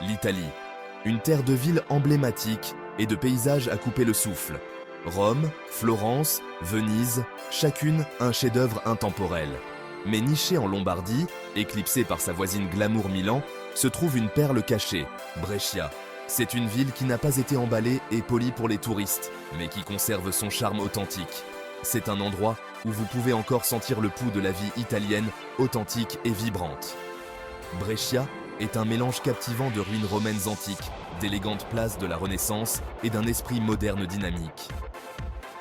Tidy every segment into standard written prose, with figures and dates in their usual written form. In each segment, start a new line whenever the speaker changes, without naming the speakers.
L'Italie, une terre de villes emblématiques et de paysages à couper le souffle. Rome, Florence, Venise, chacune un chef-d'œuvre intemporel. Mais nichée en Lombardie, éclipsée par sa voisine glamour Milan, se trouve une perle cachée, Brescia. C'est une ville qui n'a pas été emballée et polie pour les touristes, mais qui conserve son charme authentique. C'est un endroit où vous pouvez encore sentir le pouls de la vie italienne, authentique et vibrante. Brescia est un mélange captivant de ruines romaines antiques, d'élégantes places de la Renaissance et d'un esprit moderne dynamique.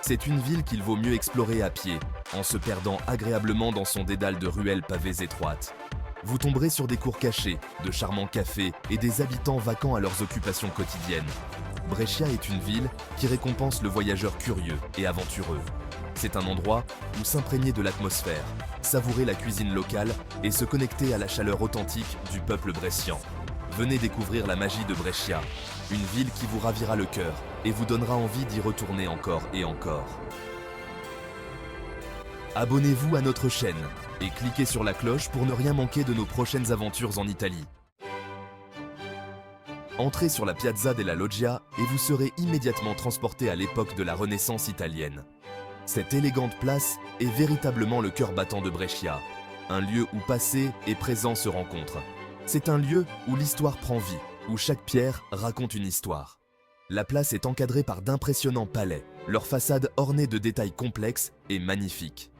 C'est une ville qu'il vaut mieux explorer à pied, en se perdant agréablement dans son dédale de ruelles pavées étroites. Vous tomberez sur des cours cachés, de charmants cafés et des habitants vaquant à leurs occupations quotidiennes. Brescia est une ville qui récompense le voyageur curieux et aventureux. C'est un endroit où s'imprégner de l'atmosphère, savourer la cuisine locale et se connecter à la chaleur authentique du peuple brescian. Venez découvrir la magie de Brescia, une ville qui vous ravira le cœur et vous donnera envie d'y retourner encore et encore. Abonnez-vous à notre chaîne et cliquez sur la cloche pour ne rien manquer de nos prochaines aventures en Italie. Entrez sur la Piazza della Loggia et vous serez immédiatement transporté à l'époque de la Renaissance italienne. Cette élégante place est véritablement le cœur battant de Brescia, un lieu où passé et présent se rencontrent. C'est un lieu où l'histoire prend vie, où chaque pierre raconte une histoire. La place est encadrée par d'impressionnants palais, leurs façades ornées de détails complexes et magnifiques.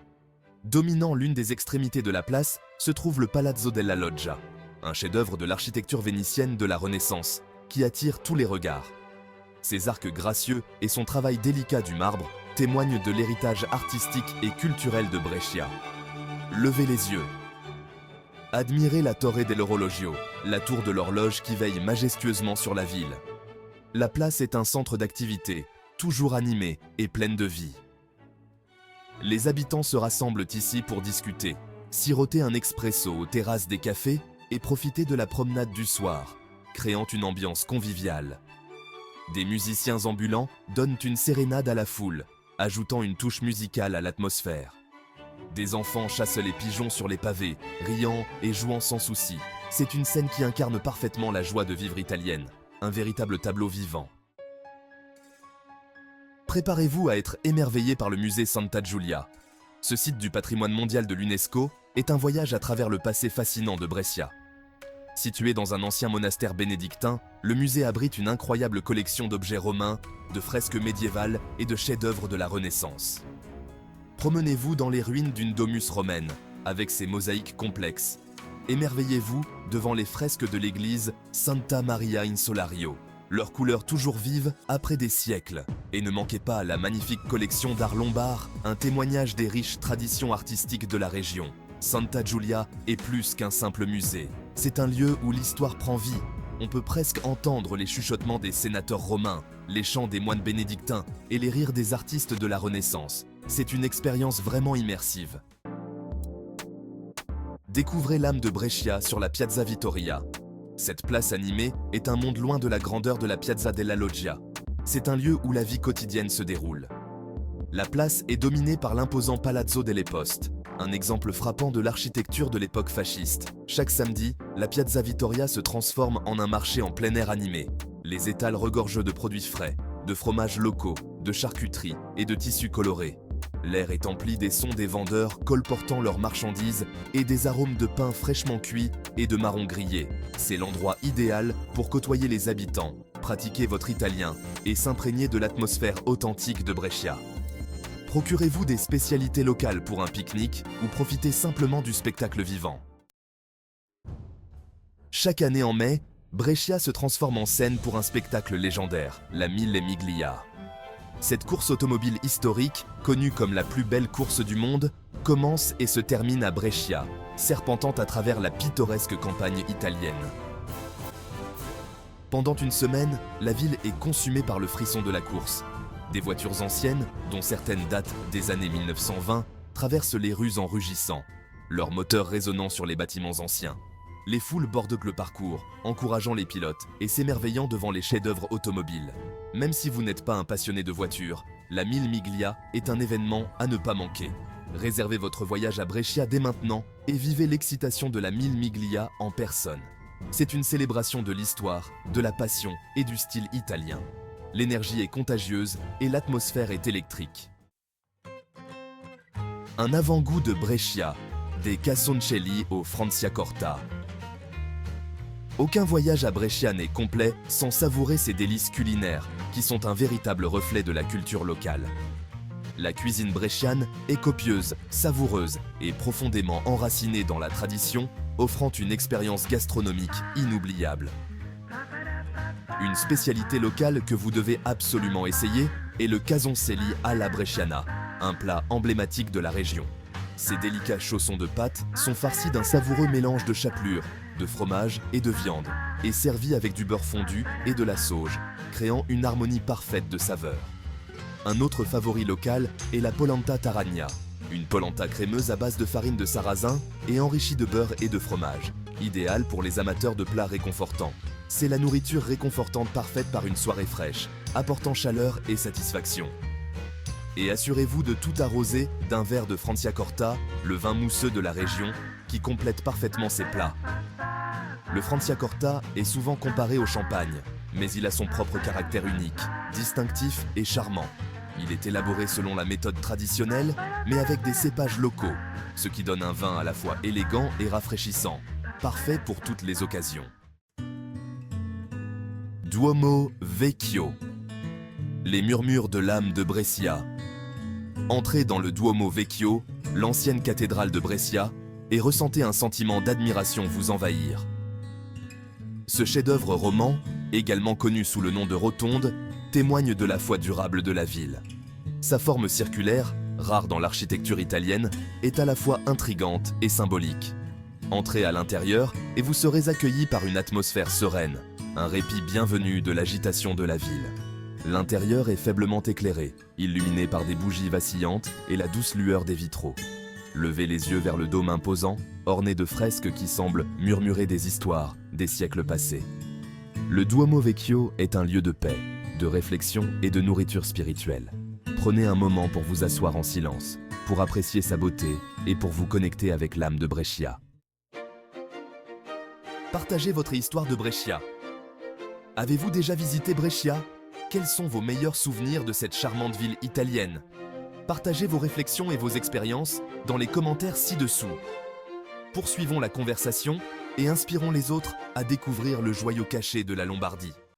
Dominant l'une des extrémités de la place se trouve le Palazzo della Loggia, un chef-d'œuvre de l'architecture vénitienne de la Renaissance, qui attire tous les regards. Ses arcs gracieux et son travail délicat du marbre témoignent de l'héritage artistique et culturel de Brescia. Levez les yeux. Admirez la Torre dell'Orologio, la tour de l'horloge qui veille majestueusement sur la ville. La place est un centre d'activité, toujours animée et pleine de vie. Les habitants se rassemblent ici pour discuter, siroter un expresso aux terrasses des cafés et profiter de la promenade du soir, créant une ambiance conviviale. Des musiciens ambulants donnent une sérénade à la foule, ajoutant une touche musicale à l'atmosphère. Des enfants chassent les pigeons sur les pavés, riant et jouant sans souci. C'est une scène qui incarne parfaitement la joie de vivre italienne, un véritable tableau vivant. Préparez-vous à être émerveillé par le musée Santa Giulia. Ce site du patrimoine mondial de l'UNESCO est un voyage à travers le passé fascinant de Brescia. Situé dans un ancien monastère bénédictin, le musée abrite une incroyable collection d'objets romains, de fresques médiévales et de chefs-d'œuvre de la Renaissance. Promenez-vous dans les ruines d'une domus romaine, avec ses mosaïques complexes. Émerveillez-vous devant les fresques de l'église Santa Maria in Solario, leurs couleurs toujours vives après des siècles. Et ne manquez pas la magnifique collection d'art lombard, un témoignage des riches traditions artistiques de la région. Santa Giulia est plus qu'un simple musée. C'est un lieu où l'histoire prend vie. On peut presque entendre les chuchotements des sénateurs romains, les chants des moines bénédictins et les rires des artistes de la Renaissance. C'est une expérience vraiment immersive. Découvrez l'âme de Brescia sur la Piazza Vittoria. Cette place animée est un monde loin de la grandeur de la Piazza della Loggia. C'est un lieu où la vie quotidienne se déroule. La place est dominée par l'imposant Palazzo delle Poste, un exemple frappant de l'architecture de l'époque fasciste. Chaque samedi, la Piazza Vittoria se transforme en un marché en plein air animé. Les étals regorgent de produits frais, de fromages locaux, de charcuterie et de tissus colorés. L'air est empli des sons des vendeurs colportant leurs marchandises et des arômes de pain fraîchement cuit et de marrons grillés. C'est l'endroit idéal pour côtoyer les habitants, pratiquer votre italien et s'imprégner de l'atmosphère authentique de Brescia. Procurez-vous des spécialités locales pour un pique-nique ou profitez simplement du spectacle vivant. Chaque année en mai, Brescia se transforme en scène pour un spectacle légendaire, la Mille Miglia. Cette course automobile historique, connue comme la plus belle course du monde, commence et se termine à Brescia, serpentant à travers la pittoresque campagne italienne. Pendant une semaine, la ville est consumée par le frisson de la course. Des voitures anciennes, dont certaines datent des années 1920, traversent les rues en rugissant, leurs moteurs résonnant sur les bâtiments anciens. Les foules bordent le parcours, encourageant les pilotes et s'émerveillant devant les chefs-d'œuvre automobiles. Même si vous n'êtes pas un passionné de voitures, la Mille Miglia est un événement à ne pas manquer. Réservez votre voyage à Brescia dès maintenant et vivez l'excitation de la Mille Miglia en personne. C'est une célébration de l'histoire, de la passion et du style italien. L'énergie est contagieuse et l'atmosphère est électrique. Un avant-goût de Brescia, des Casoncelli au Franciacorta. Aucun voyage à Brescia n'est complet sans savourer ces délices culinaires, qui sont un véritable reflet de la culture locale. La cuisine bresciane est copieuse, savoureuse et profondément enracinée dans la tradition, offrant une expérience gastronomique inoubliable. Une spécialité locale que vous devez absolument essayer est le casoncelli alla bresciana, un plat emblématique de la région. Ces délicats chaussons de pâte sont farcis d'un savoureux mélange de chapelure, de fromage et de viande, et servis avec du beurre fondu et de la sauge, créant une harmonie parfaite de saveurs. Un autre favori local est la polenta taragna, une polenta crémeuse à base de farine de sarrasin et enrichie de beurre et de fromage, idéale pour les amateurs de plats réconfortants. C'est la nourriture réconfortante parfaite par une soirée fraîche, apportant chaleur et satisfaction. Et assurez-vous de tout arroser d'un verre de Franciacorta, le vin mousseux de la région, qui complète parfaitement ces plats. Le Franciacorta est souvent comparé au champagne, mais il a son propre caractère unique, distinctif et charmant. Il est élaboré selon la méthode traditionnelle, mais avec des cépages locaux, ce qui donne un vin à la fois élégant et rafraîchissant, parfait pour toutes les occasions. Duomo Vecchio. Les murmures de l'âme de Brescia. Entrez dans le Duomo Vecchio, l'ancienne cathédrale de Brescia, et ressentez un sentiment d'admiration vous envahir. Ce chef-d'œuvre roman, également connu sous le nom de rotonde, témoigne de la foi durable de la ville. Sa forme circulaire, rare dans l'architecture italienne, est à la fois intrigante et symbolique. Entrez à l'intérieur et vous serez accueilli par une atmosphère sereine, un répit bienvenu de l'agitation de la ville. L'intérieur est faiblement éclairé, illuminé par des bougies vacillantes et la douce lueur des vitraux. Levez les yeux vers le dôme imposant, orné de fresques qui semblent murmurer des histoires des siècles passés. Le Duomo Vecchio est un lieu de paix, de réflexion et de nourriture spirituelle. Prenez un moment pour vous asseoir en silence, pour apprécier sa beauté et pour vous connecter avec l'âme de Brescia. Partagez votre histoire de Brescia. Avez-vous déjà visité Brescia? Quels sont vos meilleurs souvenirs de cette charmante ville italienne? Partagez vos réflexions et vos expériences dans les commentaires ci-dessous. Poursuivons la conversation et inspirons les autres à découvrir le joyau caché de la Lombardie.